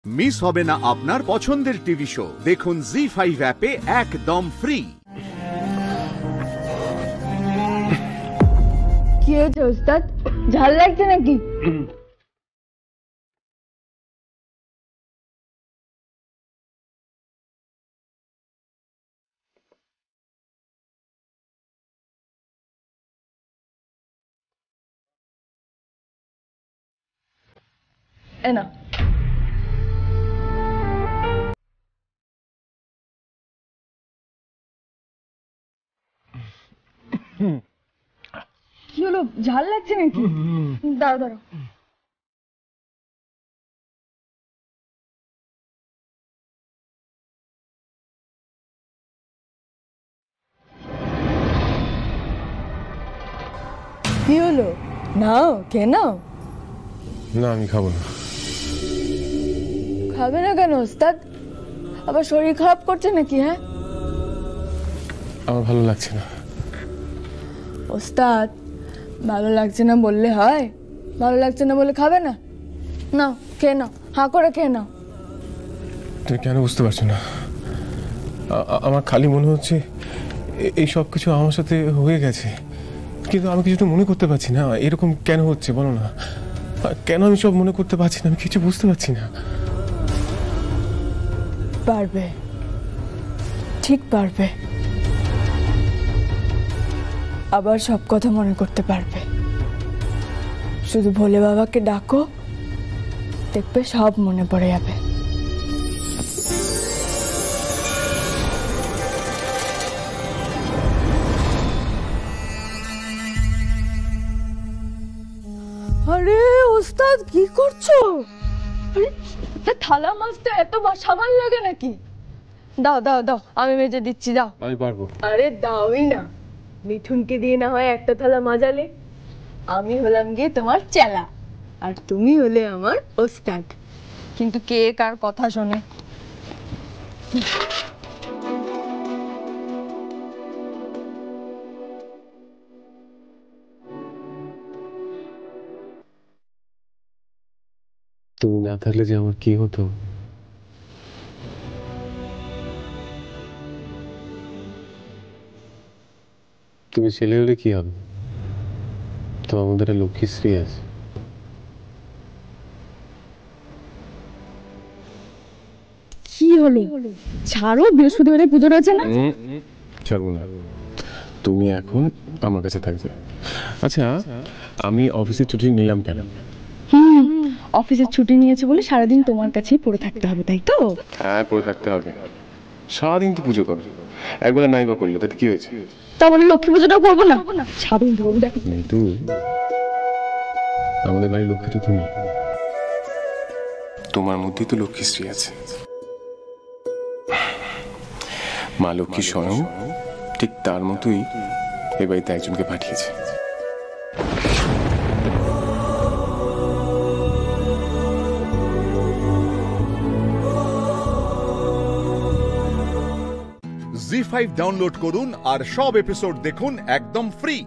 Miss হবে না আপনার পছন্দের টিভি শো। দেখুন জি5 অ্যাপে একদম ফ্রি। কি হয়েছে ওস্তাদ, ঝাল লাগছে নাকি? না কি হলো, ঝাল লাগছে নাকি? দাঁড়াও দাঁড়াও। কি হলো, নাও কে নাও। না আমি খাবো না। খাবে না কেন ওস্তাদ? আবার শরীর খারাপ করছে নাকি? হ্যাঁ আমার ভালো লাগছে না। ওস্তাদ ভালো লাগছে না বললে হয়? ভালো লাগছে না বলে খাবে না? নাও খেয়ে নাও, হাঁ করে খেয়ে নাও। তুমি কেন বুঝতে পারছো না? আমার খালি মনে হচ্ছে এই সব কিছু আমার সাথে হয়ে গেছে, কিন্তু আমি কিছুটা মনে করতে পারছি না। এরকম কেন হচ্ছে বলো না? কেন আমি সব মনে করতে পারছি না? আমি কিছু বুঝতে পারছি না। পারবে, ঠিক পারবে, আবার সব কথা মনে করতে পারবে। শুধু ভোলে বাবাকে ডাকো, দেখবে সব মনে পড়ে যাবে। আরে ওস্তাদ কি করছো? থালা মাজতে এত সাবান লাগে নাকি? দাও দাও দাও, আমি মেজে দিচ্ছি, দাও। আমি পারবো। আরে দাওই না, মিঠুনকে দিয়ে না হয় একটা থালা মাজালে। আমি হলাম গিয়ে তোমার চেলা, আর তুমি হলে আমার ওস্তাদ। কিন্তু কে কার কথা শোনে? তুমি না থাকলে যে আমার কি হতো? তুমি ছেলে হলে কি হবে? তো আমাদের লক্ষ্মীশ্রী আছে। কি হলো, ছাড়ো, বৃহস্পতিবারে পুজো রয়েছে না? ছাড়বো না। তুমি এখন আমার কাছে থাকবে। আচ্ছা, আমি অফিসে ছুটি নিলাম কেন? অফিসের ছুটি নিয়েছে বলে সারাদিন তোমার কাছেই পড়ে থাকতে হবে, তাই তো? হ্যাঁ, পড়ে থাকতে হবে। সারাদিন তো পুজো করো, একবেলা নাই বা করলো, তাতে কি হয়েছে? তাহলে লক্ষ্মী পুজোটাও করবো না? সারাদিন ধরো দেখো। কিন্তু আমাদের বাড়ির লক্ষ্মী তো তুমি। তোমার মধ্যেই তো লক্ষ্মীশ্রী আছে। মা লক্ষ্মী স্বয়ং ঠিক তার মতোই এ বাড়িতে একজনকে পাঠিয়েছে। জি5 ডাউনলোড করুন আর সব এপিসোড দেখুন একদম ফ্রি।